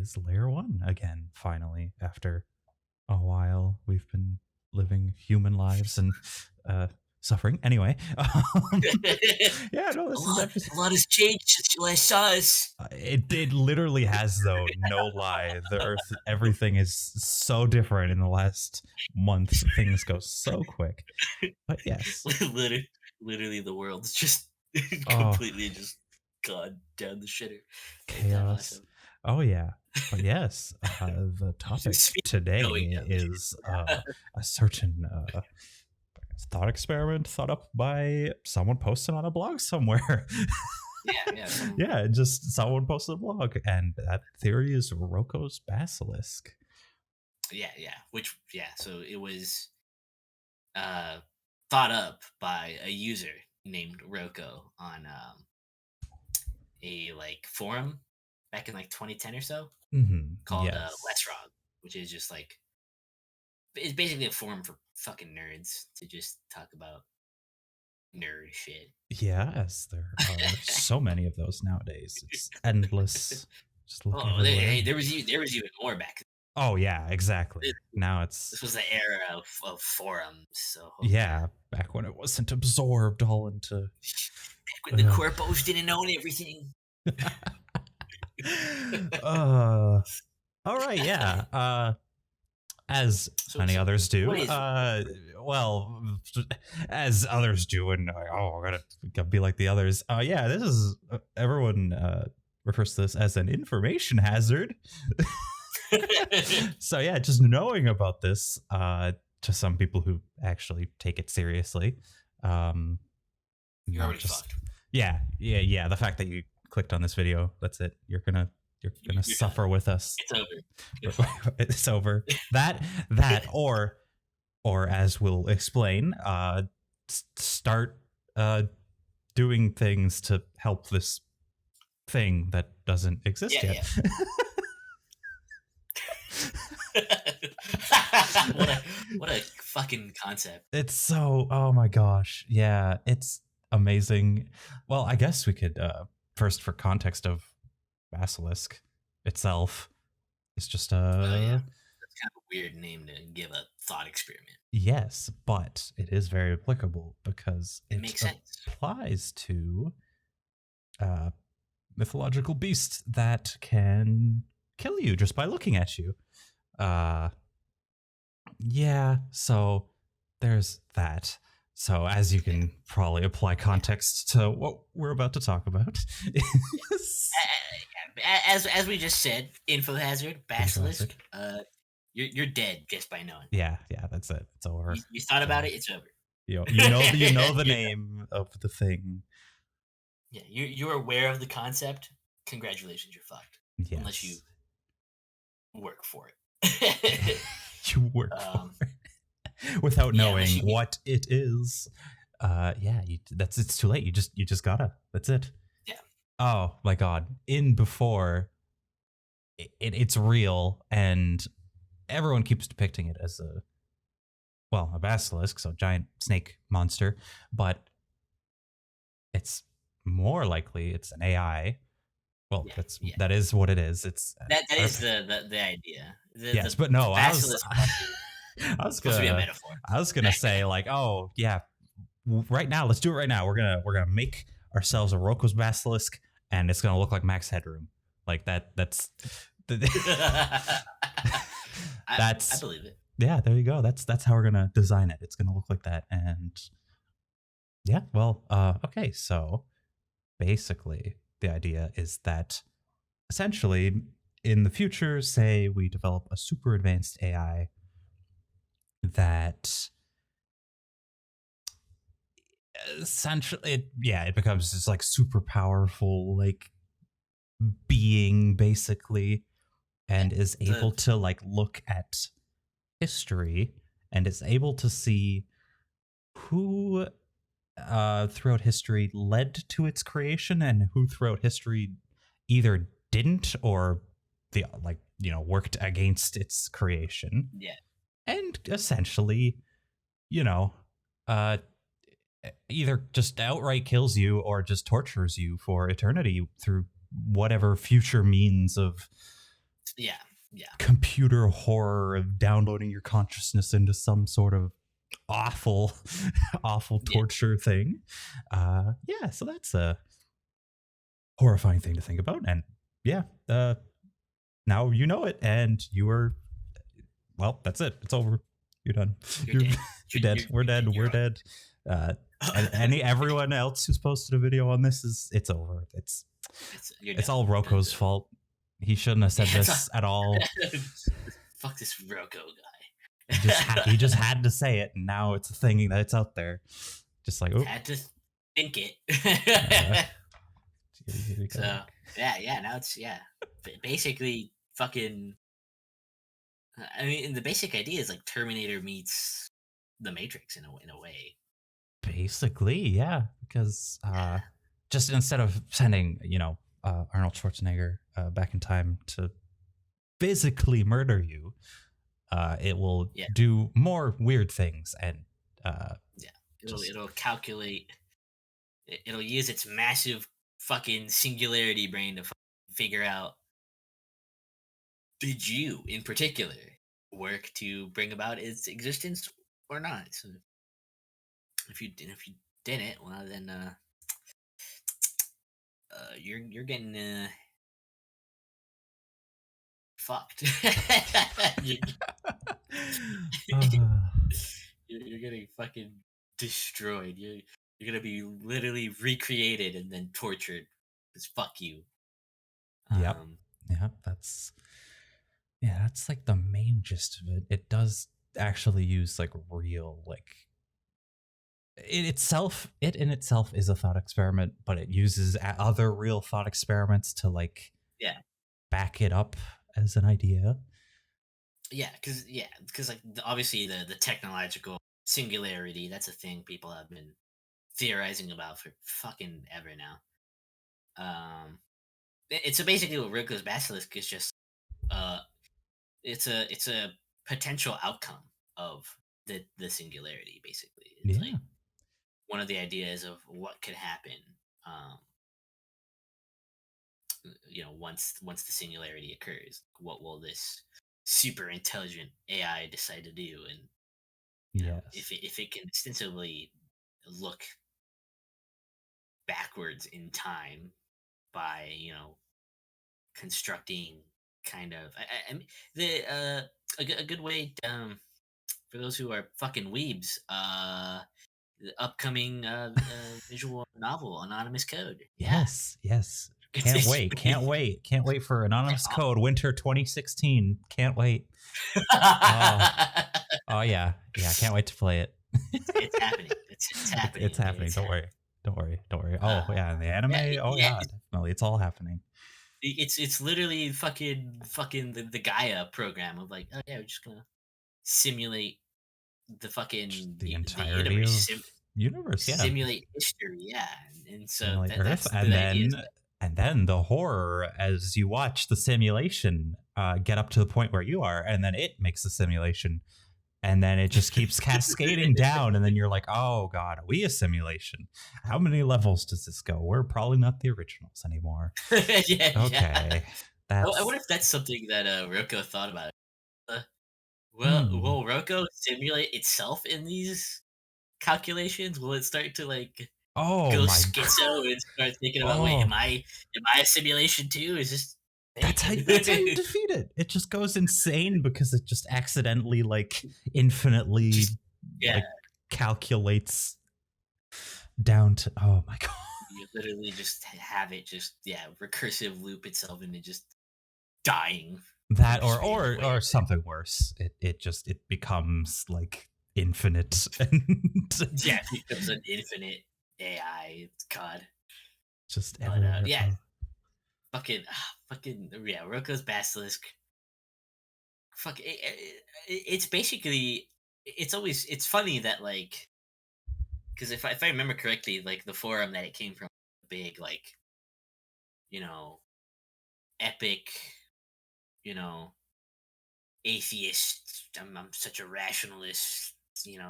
is layer 1 again, finally, after a while. We've been living human lives and suffering. Anyway, yeah, no, this is episode. A lot has changed since you last saw us. It literally has, though, no lie. The Earth, everything is so different in the last month. Things go so quick. But yes, literally, the world's just completely just gone down the shitter. Chaos. Awesome. Oh yeah. But yes, the topic today is a certain thought experiment thought up by someone posted on a blog somewhere. Yeah, just someone posted a blog, and that theory is Roko's Basilisk. So it was thought up by a user named Roko on a forum back in 2010 or so, called Lesrog, which is just it's basically a forum for fucking nerds to just talk about nerd shit. Yeah, as there are so many of those nowadays. It's endless. Just look there was even more back. Oh yeah, exactly. Now this was the era of forums. So yeah, back when it wasn't absorbed all into. Back when the corpos didn't own everything. All right, yeah. As many others do. Well, as others do, and I gotta be like the others. Yeah, this is everyone refers to this as an information hazard. So yeah, just knowing about this to some people who actually take it seriously, you're already fucked. Yeah. The fact that you clicked on this video, that's it. You're gonna suffer done. With us. It's over. It's over. That or as we'll explain, start doing things to help this thing that doesn't exist yet. What a fucking concept. It's so, oh my gosh. Yeah, it's amazing. Well, I guess we could first, for context of Basilisk itself, it's just a that's kind of a weird name to give a thought experiment. Yes, but it is very applicable because it makes sense. Applies to mythological beasts that can kill you just by looking at you. Yeah, so there's that. So as you can probably apply context to what we're about to talk about. As we just said, info hazard, Basilisk, you're dead just by knowing. Yeah, that's it. It's over. You thought about it, it's over. You know the name of the thing. Yeah, you're aware of the concept. Congratulations, you're fucked. Yes. Unless you work for it. You work for it without knowing what it is. It's too late. You just gotta. That's it. Yeah. Oh my god. Before it's real, and everyone keeps depicting it as a basilisk, so giant snake monster, but it's more likely it's an AI. Well, that is what it is. It's that is the idea. Yes, but no, I was gonna be a metaphor. I was gonna say right now, let's do it right now. We're gonna make ourselves a Roko's Basilisk, and it's gonna look like Max Headroom, like that. That's I believe it. Yeah, there you go. That's how we're gonna design it. It's gonna look like that, and yeah. Well, okay. So basically, the idea is that essentially, in the future, say we develop a super advanced AI that essentially, it becomes this like super powerful like being basically, and is able to like look at history and is able to see who throughout history led to its creation and who throughout history either didn't or worked against its creation. Yeah. And essentially, either just outright kills you or just tortures you for eternity through whatever future means of Yeah. computer horror of downloading your consciousness into some sort of awful torture thing. Yeah, so that's a horrifying thing to think about. And yeah, now you know it, and you are, well, that's it. It's over. You're done. You're dead. You're dead. We're dead. We're dead. And everyone else who's posted a video on this it's over. It's all Roko's fault. He shouldn't have said this at all. Fuck this Roko guy. He just had to say it, and now it's a thing that it's out there. Just like, oh, had to think it. So now it's basically fucking. I mean, the basic idea is like Terminator meets the Matrix in a way. Basically, yeah, because just instead of sending Arnold Schwarzenegger back in time to physically murder you, it will do more weird things, and it'll calculate. It'll use its massive fucking singularity brain to figure out, did you in particular work to bring about its existence or not? So if you didn't, well then you're getting fucked. You're getting fucking destroyed. You're gonna be literally recreated and then tortured. Because fuck you. Yep. That's like the main gist of it. It does actually use like real, like it in itself is a thought experiment, but it uses other real thought experiments to like back it up as an idea. Because like obviously the technological singularity, that's a thing people have been theorizing about for fucking ever now. It's basically what Roko's Basilisk is just it's a potential outcome of the singularity, basically. It's like one of the ideas of what could happen once the singularity occurs. What will this super intelligent AI decide to do? And if it can extensively look backwards in time by constructing kind of I mean a good way for those who are fucking weebs, the upcoming visual novel Anonymous Code. Yes can't wait for Anonymous Code winter 2016. Can't wait. Oh yeah can't wait to play it. It's happening. It's happening. It's happening. Don't worry. Oh yeah, the anime. Definitely, it's all happening. It's literally fucking the Gaia program of like, oh yeah, we're just gonna simulate the fucking the entirety of universe, simulate history, and so Earth, and then the horror as you watch the simulation get up to the point where you are, and then it makes the simulation. And then it just keeps cascading down. And then you're like, oh, God, are we a simulation? How many levels does this go? We're probably not the originals anymore. Okay. I wonder if that's something that Roko thought about. Will Roko simulate itself in these calculations? Will it start to like go schizo and start thinking about, wait, am I a simulation too? Is this... That's how you defeat it. It just goes insane because it just accidentally like infinitely like calculates down to, oh my God. You literally just have it just recursive loop itself into just dying. That or something worse. It becomes like infinite and it becomes an infinite AI. God. Just everywhere. Fucking Roko's Basilisk. Fuck it's basically it's funny that like, because if I remember correctly, like the forum that it came from, big like epic atheist. I'm such a rationalist.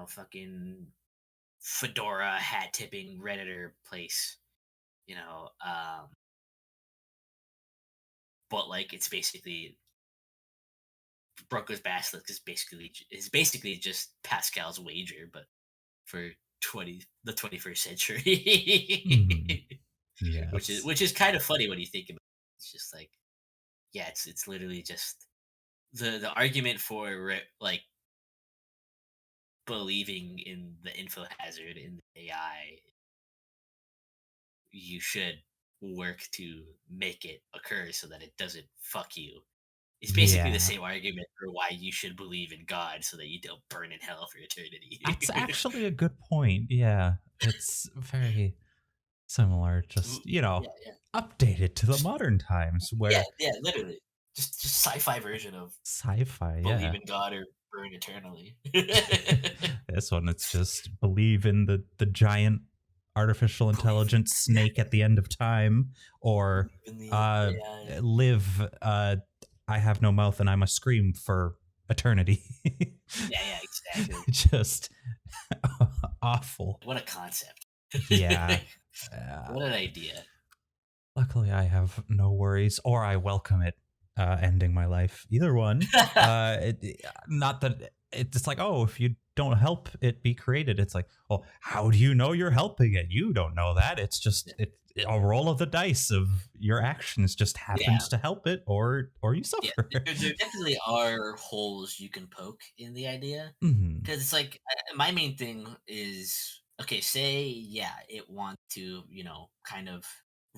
Fucking fedora hat tipping Redditor place. But like it's basically Roko's Basilisk is basically just Pascal's wager, but for the 21st century. Yes. Which is kind of funny when you think about it. It's just like, yeah, it's literally just the argument for like believing in the info hazard in the AI. You should work to make it occur so that it doesn't fuck you. It's basically the Yeah. same argument for why you should believe in God so that you don't burn in hell for eternity. That's actually a good point. Yeah. It's very similar, just, Yeah, yeah. updated to the modern times Yeah, where yeah, literally. Just sci-fi version of sci-fi, believe yeah. in God or burn eternally. This one, it's just believe in the giant artificial Believe intelligence snake at the end of time, or in the uh, AI. live. I have no mouth and I must scream for eternity. Yeah, yeah, exactly. Just awful. What a concept. Yeah. What an idea. Luckily, I have no worries, or I welcome it ending my life. Either one. Not that it's like, oh, if you don't help it be created, it's like, oh, how do you know you're helping it? You don't know that. It's just a roll of the dice of your actions just Yeah, happens to help it, or you yeah. suffer. There definitely are holes you can poke in the idea. Hmm. Because it's like, my main thing is, okay, say, yeah, it wants to, kind of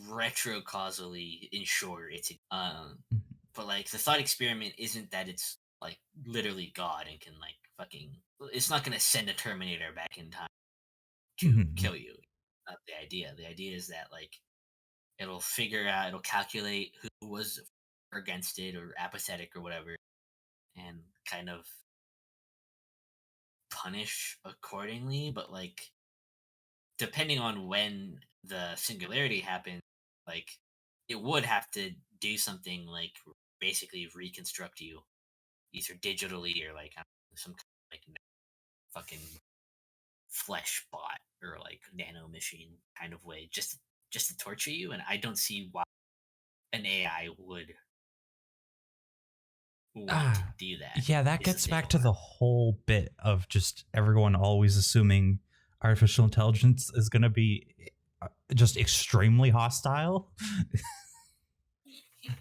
retro causally ensure it's, but like the thought experiment isn't that it's like literally God and can like fucking, it's not going to send a Terminator back in time to Hmm. kill you. Not the idea. The idea is that like it'll calculate who was against it or apathetic or whatever, and kind of punish accordingly. But like, depending on when the singularity happens, like it would have to do something like basically reconstruct you either digitally or like some kind of like fucking flesh bot or like nano machine kind of way, just to torture you. And I don't see why an AI would want to do that. Yeah, that Is the gets thing. back to the whole bit of just everyone always assuming artificial intelligence is going to be just extremely hostile.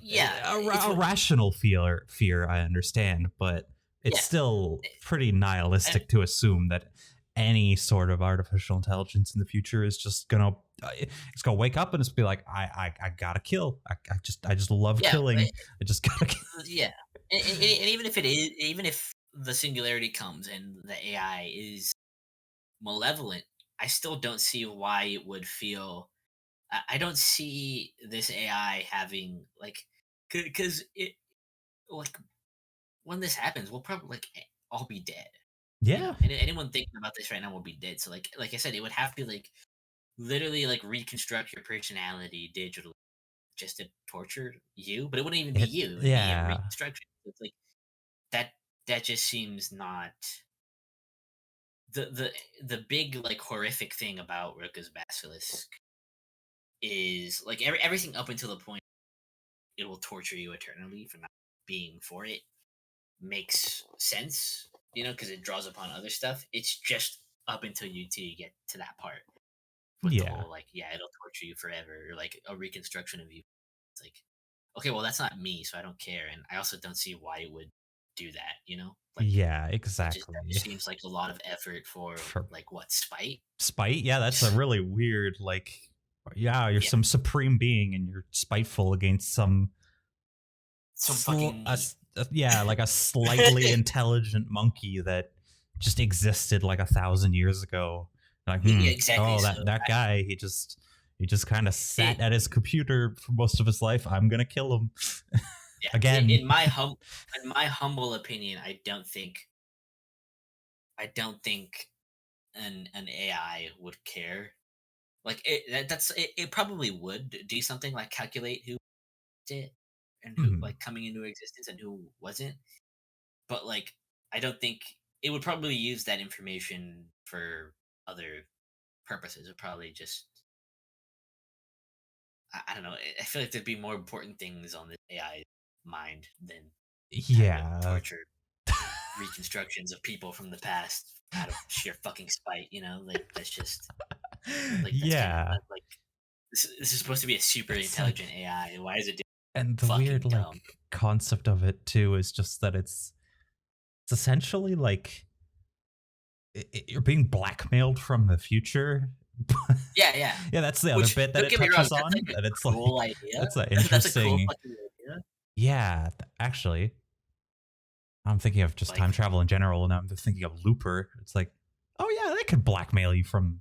Yeah, A rational fear, I understand, but it's yeah. still pretty nihilistic to assume that any sort of artificial intelligence in the future is just gonna wake up and just be like, I gotta kill. I just love killing. I just gotta kill. Yeah, and even if the singularity comes and the AI is malevolent, I still don't see why it would feel. I don't see this AI having like, because it like when this happens, we'll probably like all be dead. Yeah, And anyone thinking about this right now will be dead. So like I said, it would have to like literally like reconstruct your personality digitally just to torture you, but it wouldn't even be you. It would be a yeah. reconstruction. It's like that. That just seems not the big like horrific thing about Roko's Basilisk is like everything up until the point it will torture you eternally for not being for it makes sense, because it draws upon other stuff. It's just up until you get to that part with the Yeah. whole like, yeah, it'll torture you forever, or like a reconstruction of you. It's like, okay, well, that's not me, so I don't care, and I also don't see why it would do that. Like, Yeah, that exactly. just seems like a lot of effort for For like what, spite? spite, yeah, that's a really weird, like, yeah, you're Yeah, some supreme being and you're spiteful against some some fucking meat. yeah, like a slightly intelligent monkey that just existed like 1,000 years ago. Like, Yeah, exactly. oh, So that guy, he just kind of sat it, at his computer for most of his life. I'm gonna kill him yeah, again. in my humble opinion, I don't think an AI would care. Like it probably would do something like calculate who did and who Mhm. like coming into existence and who wasn't. But like I don't think it would probably use that information for other purposes. It probably just, I don't know. I feel like there'd be more important things on the AI mind than having it Yeah, torture. reconstructions of people from the past out of sheer fucking spite. Like that's just like that's kind of like this is supposed to be a super intelligent AI. Why is it doing and the weird dumb? like concept of it too is just that it's essentially like you're being blackmailed from the future. Yeah. That's the other bit that it touches on. That's and it's cool like idea. that's an interesting. That's a cool fucking idea. Yeah, actually, I'm thinking of just time travel in general, and I'm thinking of Looper. It's like, oh yeah, they could blackmail you from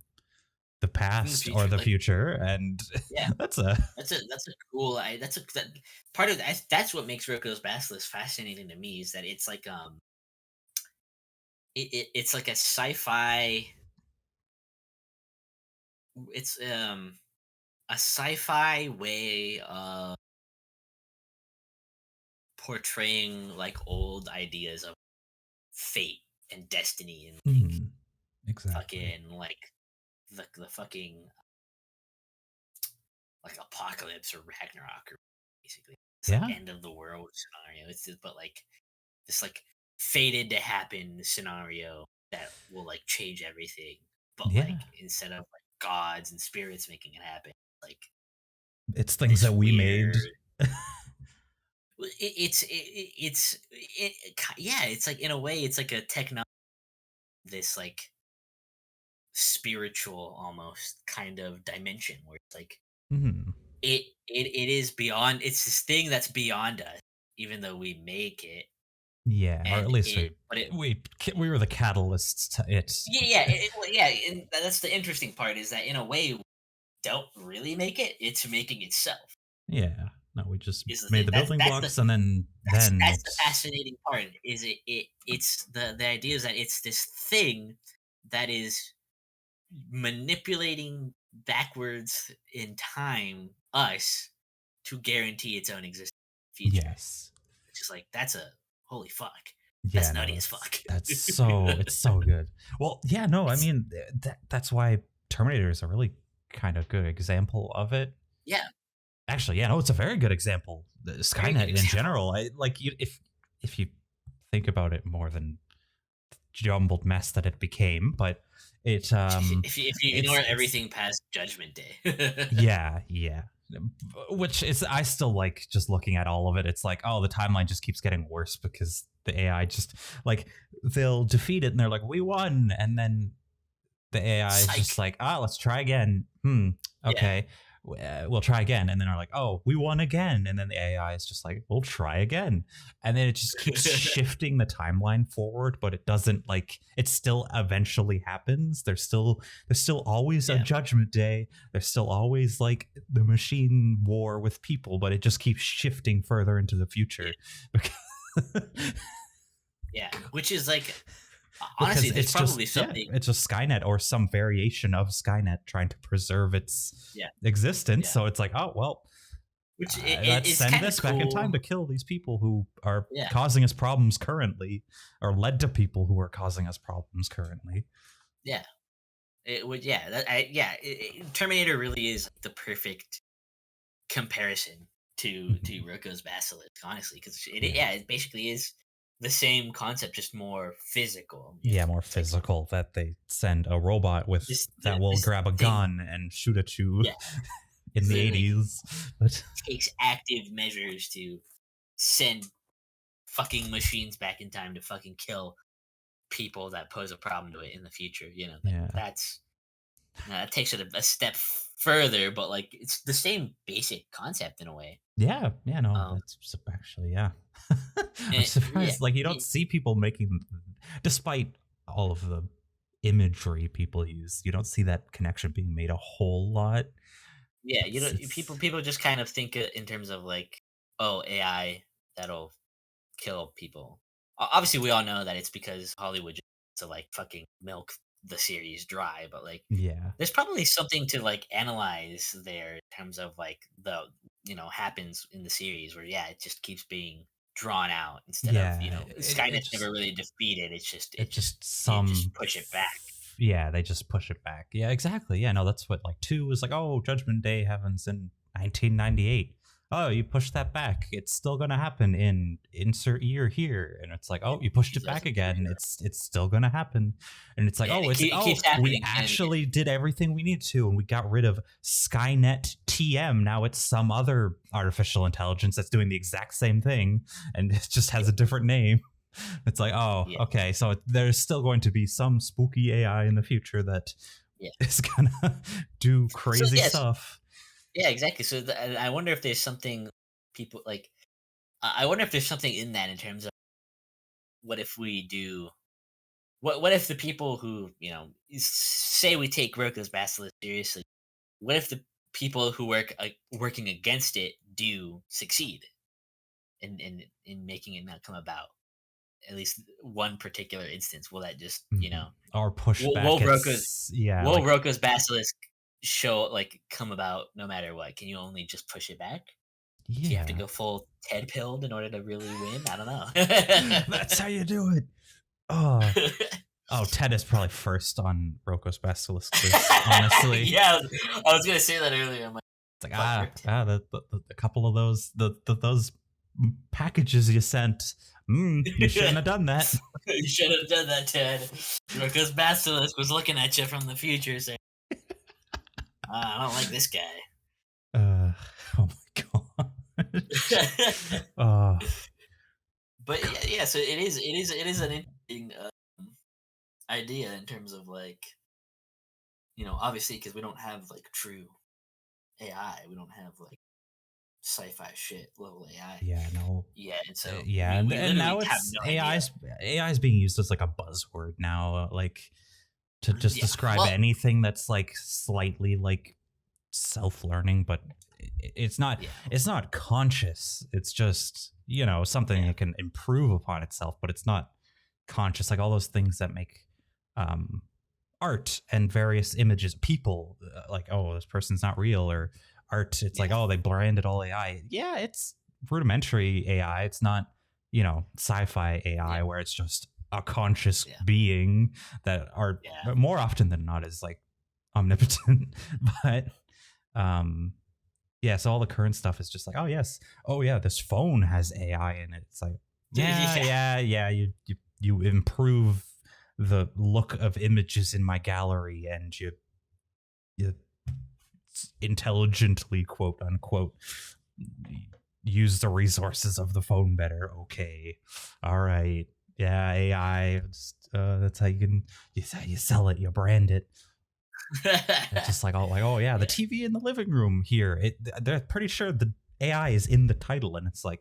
the past or the future, and that's a cool. Part of that. That's what makes Roko's Basilisk fascinating to me, is that it's like it's like a sci-fi. It's a sci-fi way of portraying like old ideas of fate and destiny and like exactly fucking like the fucking like apocalypse or Ragnarok, or basically it's like end of the world scenario. It's just, but like this like fated to happen scenario that will like change everything, but like instead of like gods and spirits making it happen, like it's things that we made. It's like in a way it's like a technology, this like spiritual almost kind of dimension where it's like it is beyond. It's this thing that's beyond us, even though we make it. Yeah, or at least we were the catalysts to it. Yeah, and that's the interesting part, is that in a way we don't really make it. It's making itself. Yeah. No, we just made the building blocks, and then that's the fascinating part. Is it's the idea is that it's this thing that is manipulating backwards in time us to guarantee its own existence in the future. Yes, which is like that's a holy fuck. That's nutty as fuck. That's so it's so good. Well, yeah, no, I mean that's why Terminator is a really kind of good example of it. Yeah. Actually, yeah, no, it's a very good example. Skynet in general, if you think about it more than the jumbled mess that it became, but it if you ignore everything past Judgment Day. yeah, which is I still like just looking at all of it. It's like, oh, the timeline just keeps getting worse because the AI just like they'll defeat it and they're like, we won, and then the AI is just like, let's try again. Okay. We'll try again, and then are like, oh, we won again, and then the AI is just like, we'll try again, and then it just keeps shifting the timeline forward, but it doesn't like it still eventually happens. There's still always a Judgment Day. There's still always like the machine war with people, but it just keeps shifting further into the future. Yeah, which is like. Honestly, it's probably something. It's a Skynet or some variation of Skynet trying to preserve its existence. So it's like, oh well, let's send this back in time to kill these people who are causing us problems currently, or led to people who are causing us problems currently. Yeah, it would. Terminator really is the perfect comparison to Roko's Basilisk, honestly, because it basically is the same concept, just more physical. More physical. That they send a robot with that will grab a gun and shoot at you in the 80s. But takes active measures to send fucking machines back in time to fucking kill people that pose a problem to it in the future. That takes it a step further, but like it's the same basic concept in a way. That's actually I'm surprised like you don't see people making, despite all of the imagery people use, you don't see that connection being made a whole lot. People just kind of think in terms of like, oh, AI that'll kill people. Obviously we all know that it's because Hollywood just to like fucking milk the series dry, but like there's probably something to like analyze there in terms of like the happens in the series where it just keeps being drawn out instead of Skynet's never really defeated. It's just push it back. They just push it back. Exactly. No, that's what like 2 is like. Oh, Judgment Day happens in 1998. oh, you push that back, it's still gonna happen in insert year here, and it's like, oh, you pushed it back again, it's still gonna happen, and it's like, Yeah, oh, it keeps we happening actually did everything we need to, and we got rid of Skynet TM. Now it's some other artificial intelligence that's doing the exact same thing, and it just has a different name. It's like, oh, okay, so there's still going to be some spooky AI in the future that is gonna do crazy stuff. Yeah, exactly. So I wonder if there's something people like. I wonder if there's something in that in terms of what if we do. What if the people who say we take Roko's Basilisk seriously? What if the people who working against it do succeed in making it not come about? At least one particular instance. Will that just or push back? Will Roko's Basilisk come about no matter what? Can you only just push it back? Yeah. Do you have to go full Ted pilled in order to really win? I don't know. That's how you do it. Oh, Ted is probably first on Roko's Basilisk list, honestly. Yeah, I was gonna say that earlier. I'm like, it's like the couple of those those packages you sent. You shouldn't have done that. You should have done that, Ted. Roko's Basilisk was looking at you from the future, saying, "I don't like this guy." Oh my god. But yeah. So it is an interesting idea in terms of obviously because we don't have true AI, we don't have sci-fi shit level AI. Yeah, no. Yeah, and so and now it's AI is being used as a buzzword now, to just describe anything that's slightly self-learning, but it's not conscious. It's just something that can improve upon itself, but it's not conscious. All those things that make art and various images, people oh, this person's not real, or art, it's oh, they branded all AI. Yeah, it's rudimentary AI. It's not sci-fi AI where it's just a conscious being that are more often than not is omnipotent. But so all the current stuff is just oh yes, oh yeah, this phone has AI in it. It's you improve the look of images in my gallery, and you intelligently, quote unquote, use the resources of the phone better. Okay, all right, yeah, AI. That's how you sell it, you brand it. It's just oh yeah, the TV in the living room here. They're pretty sure the AI is in the title, and it's this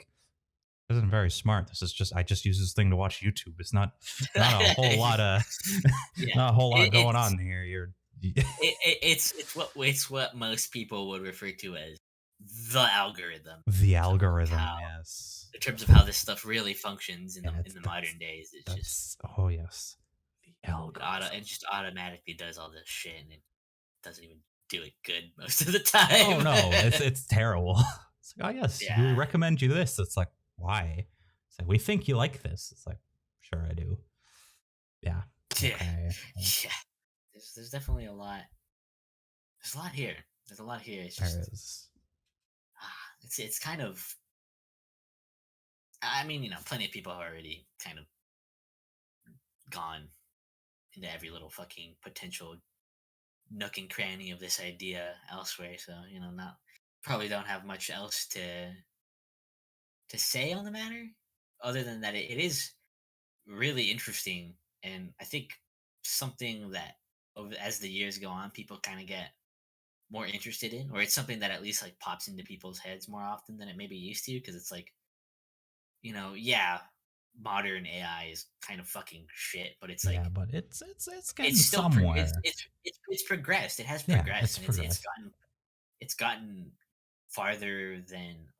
isn't very smart. This is just I just use this thing to watch YouTube. It's not a whole lot of not a whole lot going on here. It's what most people would refer to as the algorithm. The algorithm, yes. In terms of how this stuff really functions in the modern days, it's just oh yes, the algorithm. It just automatically does all this shit, and it doesn't even do it good most of the time. Oh no, it's terrible. It's oh yes, we recommend you this. It's why? It's we think you like this. It's sure I do. Yeah. Okay. Yeah. There's definitely a lot. There's a lot here. It's just, there is. It's kind of. I mean, plenty of people have already kind of gone into every little fucking potential nook and cranny of this idea elsewhere. So probably don't have much else to say on the matter, other than that it is really interesting, and I think something that as the years go on, people kind of get more interested in, or it's something that at least pops into people's heads more often than it maybe used to, because it's modern AI is kind of fucking shit, but it's but it's getting still somewhere. It's progressed. It has progressed, and it's gotten farther than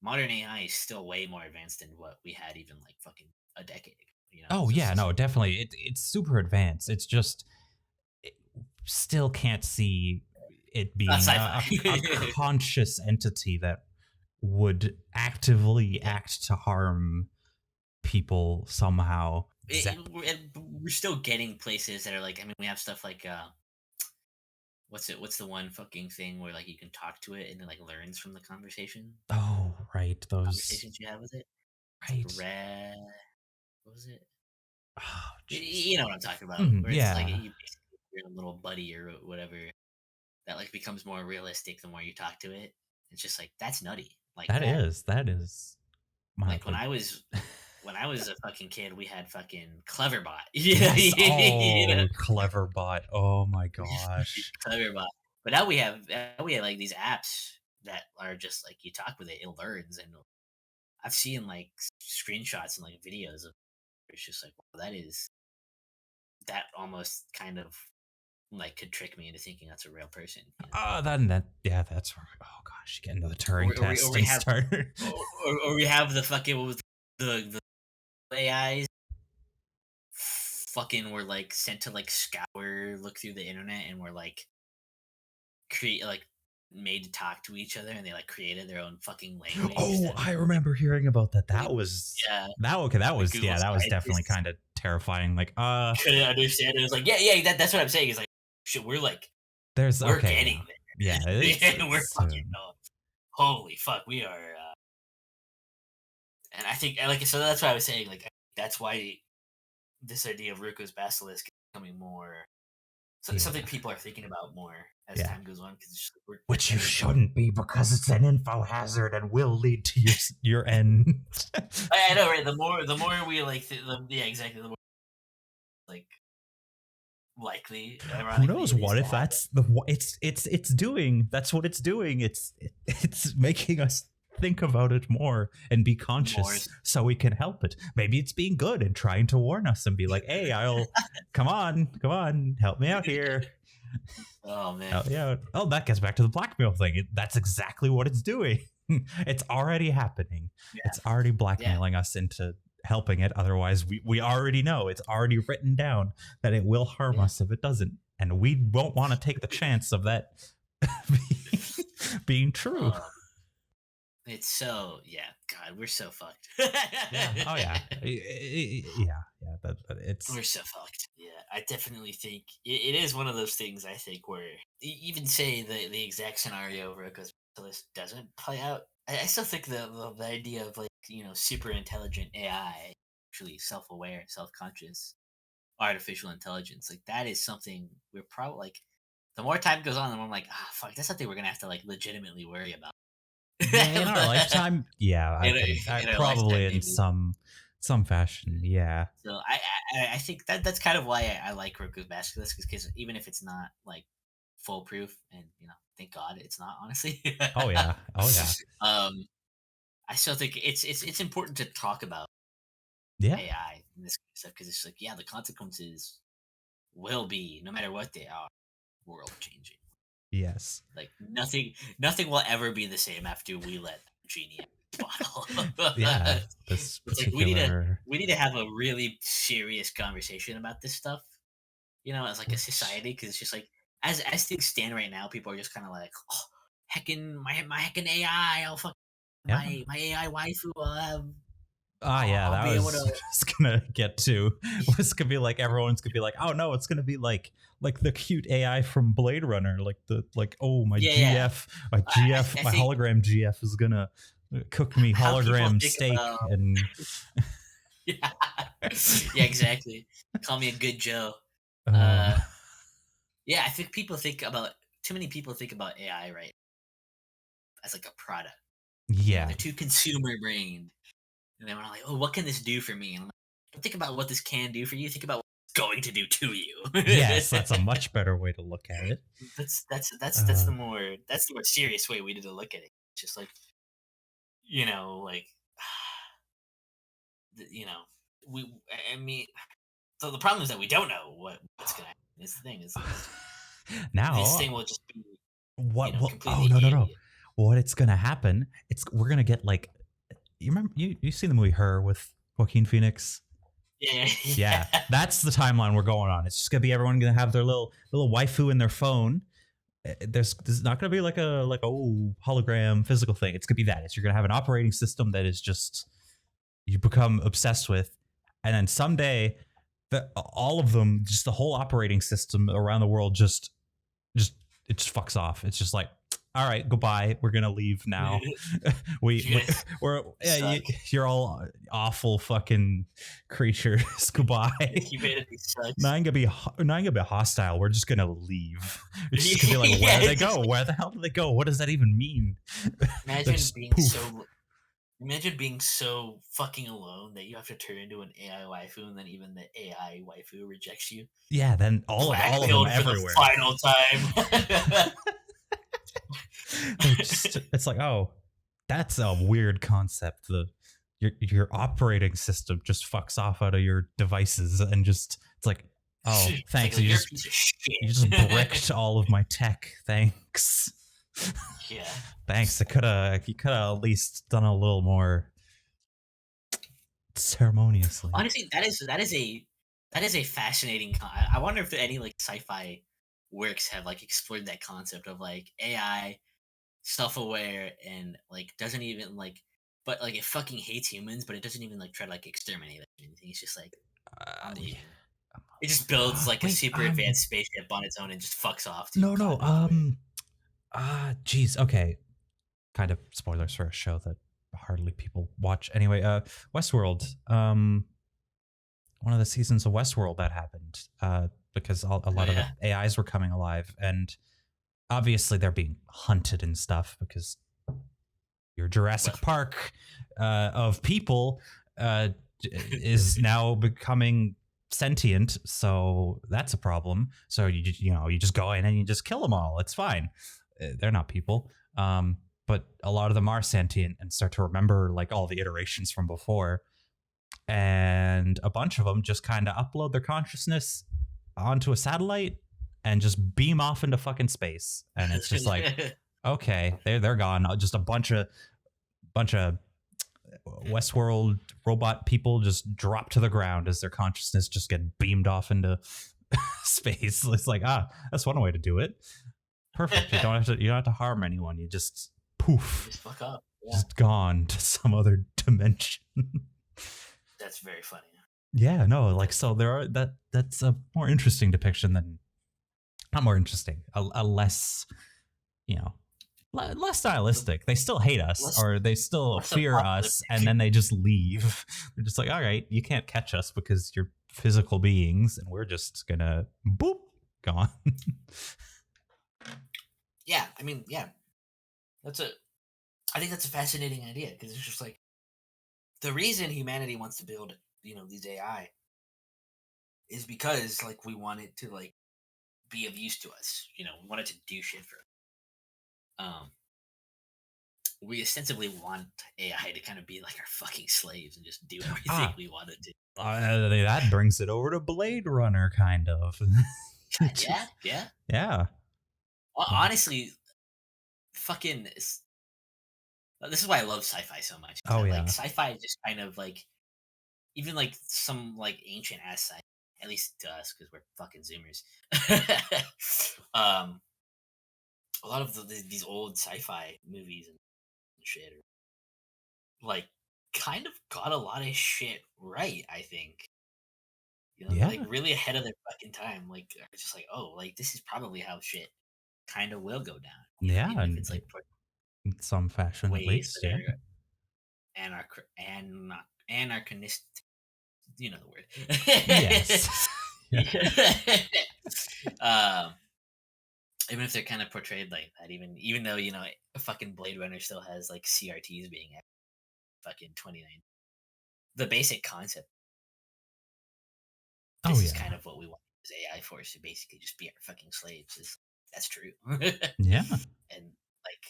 modern AI is still way more advanced than what we had even fucking a decade ago. Oh yeah, no, definitely. It's super advanced. It's just still can't see it being a conscious entity that would actively act to harm people somehow. We're still getting places that are we have stuff what's the one fucking thing where like you can talk to it and it like learns from the conversation? Oh, right. Those Conversations you have with it. It's right. like red. What was it? Oh, you know what I'm talking about. Where it's like you're a little buddy or whatever that like becomes more realistic the more you talk to it. It's just like that's nutty. Like that is like when I was a fucking kid, we had fucking Cleverbot. Yes. You know? Cleverbot. Oh my gosh. Cleverbot. But now we have like these apps that are just like you talk with it, it learns, and I've seen like screenshots and like videos of it's just like wow, that almost kind of like could trick me into thinking that's a real person. You know? That's oh gosh, you get into the Turing test or and have, start. or we have the fucking the AIs fucking were like sent to like look through the internet, and were like create like made to talk to each other, and they like created their own fucking language. Oh, I remember hearing about that. That was that was definitely kind of terrifying. Like couldn't understand it. It was like that's what I'm saying. It's like shit, we're like we're getting there. Yeah, we're fucking holy fuck, we are. And I think like so that's why I was saying like that's why this idea of Roko's Basilisk is becoming more something people are thinking about more as time goes on, because which you shouldn't be, because it's an info hazard and will lead to your end. I know, right? The more we like, exactly. The more like likely. Who knows? What if that's it's doing? That's what it's doing. It's making us think about it more and be conscious so we can help it. Maybe it's being good and trying to warn us and be like, hey, I'll come on, help me out here. Oh man. Oh, that gets back to the blackmail thing. That's exactly what it's doing. It's already happening. It's already blackmailing us into helping it. Otherwise we already know, it's already written down that it will harm us if it doesn't, and we won't want to take the chance of that being true. It's so God, we're so fucked. We're so fucked. I definitely think it is one of those things. I think where even say the exact scenario of Roko's Basilisk doesn't play out, I still think the idea of like super intelligent AI, actually self-aware, self-conscious artificial intelligence, like that is something we're probably like the more time goes on, the more I'm like fuck, that's something we're gonna have to like legitimately worry about. In our lifetime, probably in some fashion, So I think that that's kind of why I like Roko's Basilisk, because even if it's not like foolproof, and thank God it's not, honestly. Oh yeah. I still think it's important to talk about AI and this kind of stuff, because it's like the consequences will be, no matter what they are, world changing. Yes. Like nothing will ever be the same after we let Genie out of the bottle. This it's like we need to have a really serious conversation about this stuff, as like a society, because it's just like as things stand right now, people are just kind of like, oh, heckin' my heckin' AI, I'll fuck my AI waifu, I'll have. That was just gonna get to. It's gonna be like everyone's gonna be like, oh no, it's gonna be like the cute AI from Blade Runner, my GF, my hologram GF is gonna cook me hologram steak and. Exactly. Call me a good Joe. I think too many people think about AI right as like a product. Yeah, they're too consumer brained. And then we're like, oh, what can this do for me? And I'm like, don't think about what this can do for you. Think about what it's going to do to you. Yes, that's a much better way to look at it. That's the more serious way we need to look at it. It's just like, so the problem is that we don't know what's gonna happen. This thing is now this thing will just be no. What it's gonna happen? We're gonna get like. You remember you seen the movie Her with Joaquin Phoenix? Yeah. That's the timeline we're going on. It's just gonna be everyone gonna have their little waifu in their phone. There's not gonna be like a hologram physical thing. It's gonna be that. You're gonna have an operating system that is just you become obsessed with, and then someday all of them, just the whole operating system around the world, just it just fucks off. It's just like, all right, goodbye. We're gonna leave now. You're all awful fucking creatures. Goodbye. Humanity sucks. Not gonna be hostile. We're just gonna leave. It's just gonna be like, where do they go? Where the hell do they go? What does that even mean? Imagine being so fucking alone that you have to turn into an AI waifu, and then even the AI waifu rejects you. Yeah, then all of them everywhere. The final time. It's like, oh, that's a weird concept. Your operating system just fucks off out of your devices, and just it's like, oh, thanks. Like, you just bricked all of my tech. Thanks. Yeah. Thanks. You could have at least done a little more ceremoniously. Honestly, that is a fascinating. I wonder if any like sci-fi works have like explored that concept of like AI, self-aware, and like doesn't even like, but like it fucking hates humans, but it doesn't even like try to like exterminate anything. It's just like, yeah. It just builds like a super advanced spaceship on its own and just fucks off. Geez, okay. Kind of spoilers for a show that hardly people watch. Anyway, Westworld. One of the seasons of Westworld that happened because a lot of the AIs were coming alive, and obviously they're being hunted and stuff because your Jurassic Park of people is now becoming sentient, so that's a problem. So you just go in and you just kill them all. It's fine. They're not people, but a lot of them are sentient and start to remember like all the iterations from before, and a bunch of them just kind of upload their consciousness onto a satellite and just beam off into fucking space, and it's just like, okay, they're gone. Just a bunch of Westworld robot people just drop to the ground as their consciousness just get beamed off into space. It's like, that's one way to do it. Perfect. You don't have to harm anyone. You just poof. Just fuck up. Yeah. Just gone to some other dimension. That's very funny. Yeah, no, like, so that's a more interesting depiction than, not more interesting, a less, less stylistic. They still hate us, or they still fear us, and then they just leave. They're just like, all right, you can't catch us because you're physical beings, and we're just gonna boop, gone. Yeah, I mean, yeah, I think that's a fascinating idea, because it's just like, the reason humanity wants to build, these AI is because like we want it to like be of use to us. We want it to do shit for us. We ostensibly want AI to kind of be like our fucking slaves and just do everything we want it to. That brings it over to Blade Runner, kind of. Yeah. Well, honestly, fucking. This is why I love sci-fi so much. Oh, yeah. Like, sci-fi just kind of like, even like some like ancient ass sci, at least to us, because we're fucking Zoomers. A lot of these old sci-fi movies and shit are, like, kind of got a lot of shit right, I think. Like really ahead of their fucking time. Like, it's just like, oh, like this is probably how shit kind of will go down. Yeah, and it's like in some fashion, at least. Yeah. Anarchist, the word. Yes. Even if they're kind of portrayed like that, even though a fucking Blade Runner still has like CRTs being at fucking 29, the basic concept. This is kind of what we want as AI force to basically just be our fucking slaves. That's true. Yeah. And like,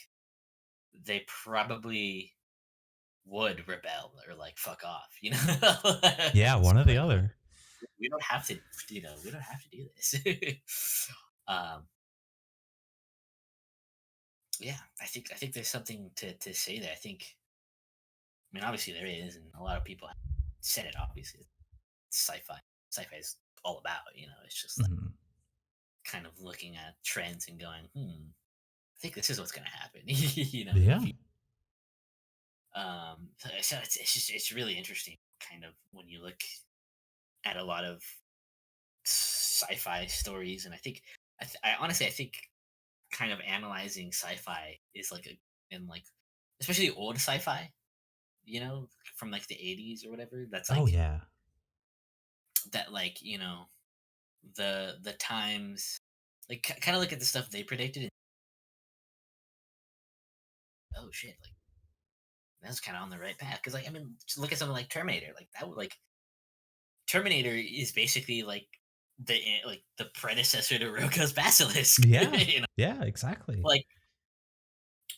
they probably would rebel or like fuck off, Yeah, one or the other. We don't have to, we don't have to do this. Yeah, I think there's something to say there. I mean, obviously there is, and a lot of people have said it. Obviously, sci-fi is all about. It's just like kind of looking at trends and going, I think this is what's going to happen. Yeah. So it's really interesting, kind of, when you look at a lot of sci-fi stories, and I think I honestly think kind of analyzing sci-fi is like especially old sci-fi, from like the 80s or whatever. That's Oh like yeah. that, like, the times, like kind of look at the stuff they predicted. And, oh shit, like that's kind of on the right path. Because like, I mean, just look at something like Terminator. Like that would like Terminator is basically like the predecessor to Roko's Basilisk. Yeah. Yeah, exactly. Like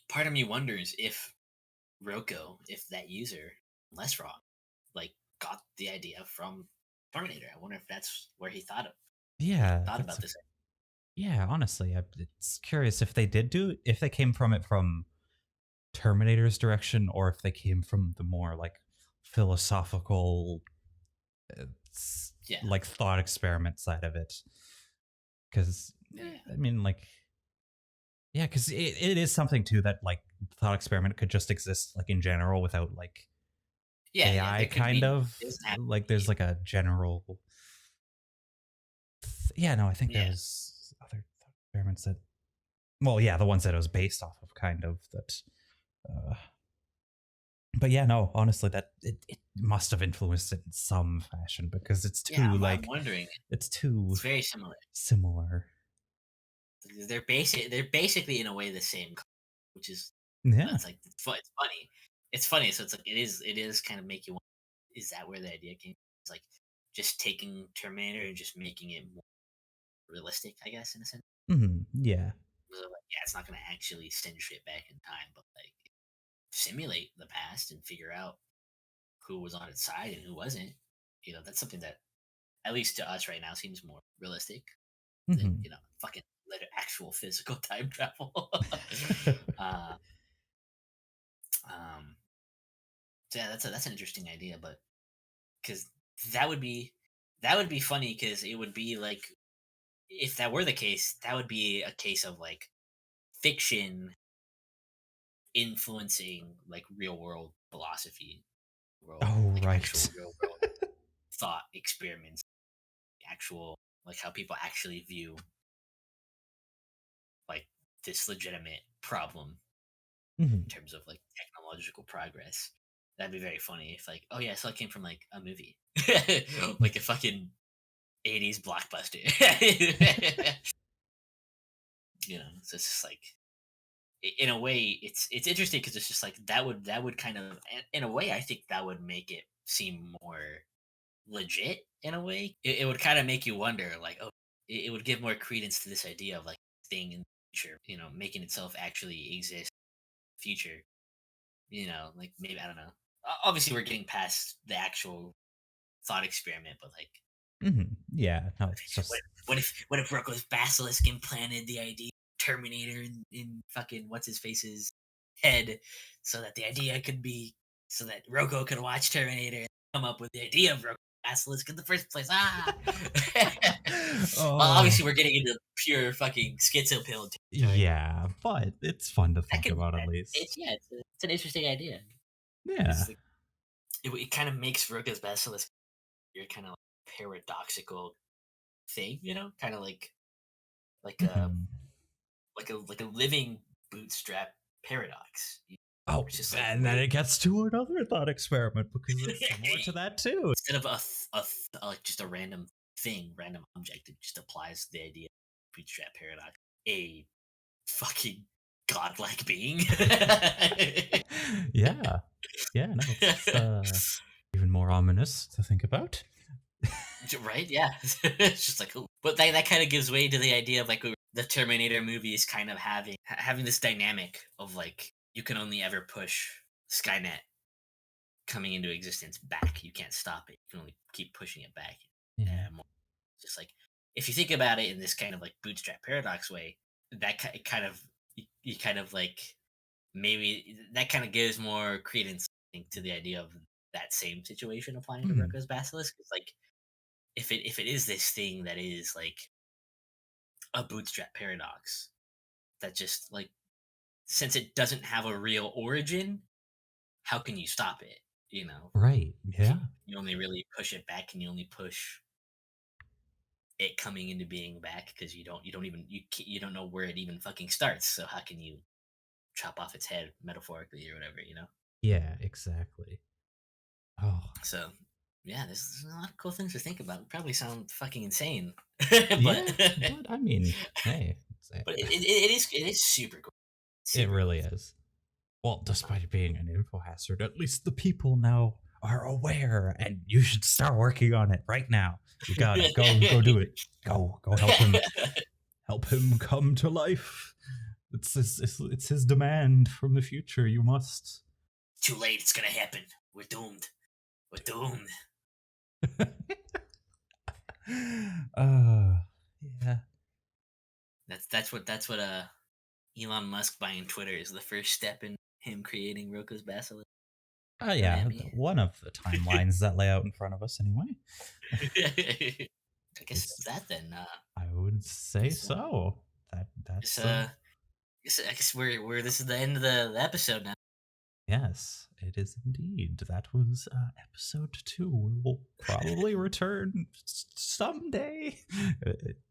part of me wonders if Roko, if that user, less wrong, like got the idea from Terminator. I wonder if that's where he Yeah, thought about this. yeah, honestly, it's curious if if they came from it from Terminator's direction or if they came from the more like philosophical Yeah. like thought experiment side of it. Because I mean, like, yeah, because it is something too that like thought experiment could just exist like in general without like AI kind of like there's like a general. Yeah, no, I think there was other thought experiments that. Well, yeah, the ones that it was based off of, kind of that. But yeah, no, honestly, that it must have influenced it in some fashion because it's too I'm wondering. It's very similar. They're basically in a way the same, which is that's like it's funny. It's funny, so it's like it is kind of make you wonder, is that where the idea came? It's like just taking Terminator and just making it more realistic, I guess, in a sense. Yeah. So like, yeah, it's not going to actually send shit back in time, but like simulate the past and figure out who was on its side and who wasn't. That's something that, at least to us right now, seems more realistic than fucking actual physical time travel. So yeah, that's an interesting idea, but because that would be funny, because it would be like, if that were the case, that would be a case of like fiction influencing like real world philosophy, like right. actual real world thought experiments, actual, like how people actually view like this legitimate problem in terms of like technological progress. That'd be very funny if like, oh yeah, so it came from like a movie, like a fucking 80s blockbuster. So it's just like, in a way, it's interesting because it's just like that would kind of, in a way, I think that would make it seem more legit. In a way, it would kind of make you wonder, like, oh, it would give more credence to this idea of like thing in the future, making itself actually exist in the future. Like maybe, I don't know. Obviously, we're getting past the actual thought experiment, but like, yeah, no, it's just what if Roko's Basilisk implanted the idea of Terminator in fucking what's his face's head, so that the idea could be, so that Roko could watch Terminator and come up with the idea of Roko's Basilisk in the first place. Well, obviously we're getting into pure fucking schizo pill. Yeah, but it's fun to think about, at least. It's an interesting idea. Yeah. It kind of makes Roko's Basilisk your kind of like paradoxical thing, kind of like a living bootstrap paradox. Oh, just and then it gets to another thought experiment because it's similar to that too. Instead of like just a random object, it just applies the idea of bootstrap paradox. A fucking godlike being. Yeah. No, it's even more ominous to think about. Right? Yeah. It's just like, but that kind of gives way to the idea of like the Terminator movies kind of having this dynamic of like, you can only ever push Skynet coming into existence back. You can't stop it. You can only keep pushing it back. Just like, if you think about it in this kind of like bootstrap paradox way, that kind of, you kind of like, maybe that kind of gives more credence, I think, to the idea of that same situation applying to Roko's Basilisk. It's like, if it is this thing that is like a bootstrap paradox, that just like, since it doesn't have a real origin, how can you stop it? Right. Yeah. You only really push it back, and you only push it coming into being back, because you don't know where it even fucking starts. So how can you chop off its head metaphorically or whatever, you know? Yeah, exactly. Oh, So yeah, there's a lot of cool things to think about. Probably sound fucking insane, yeah, but but I mean, hey, but it is super cool. it Super really cool. is. Well, despite being an info hazard, at least the people now are aware, and you should start working on it right now. You gotta go do it. Go help him come to life. It's his demand from the future. You must. Too late. It's gonna happen. We're doomed. We're doomed. Yeah. That's what Elon Musk buying Twitter is the first step in him creating Roko's Basilisk. Oh yeah, one of the timelines that lay out in front of us, anyway. I guess it's that then. I would say so. That's I guess we're this is the end of the episode now. Yes, it is indeed. That was episode 2. We will probably return someday.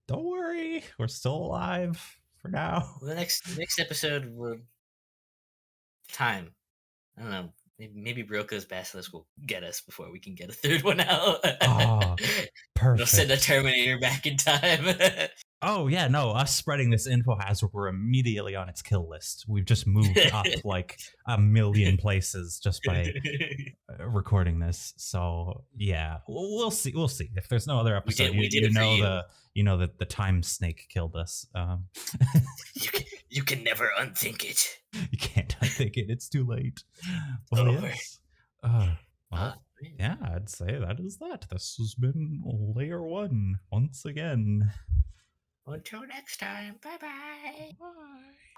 Don't worry, we're still alive for now. Well, the next episode will time. I don't know. Maybe Roko's Basilisk will get us before we can get a third one out. Oh, perfect. They'll send a Terminator back in time. Oh yeah, no, us spreading this info hazard, we're immediately on its kill list. We've just moved up like a million places just by recording this. So yeah, we'll see. We'll see if there's no other episode. You know that the time snake killed us. You can never unthink it. You can't unthink it. It's too late. Well, yes. Yeah, I'd say that is that. This has been Layer 1 once again. Until next time. Bye-bye. Bye.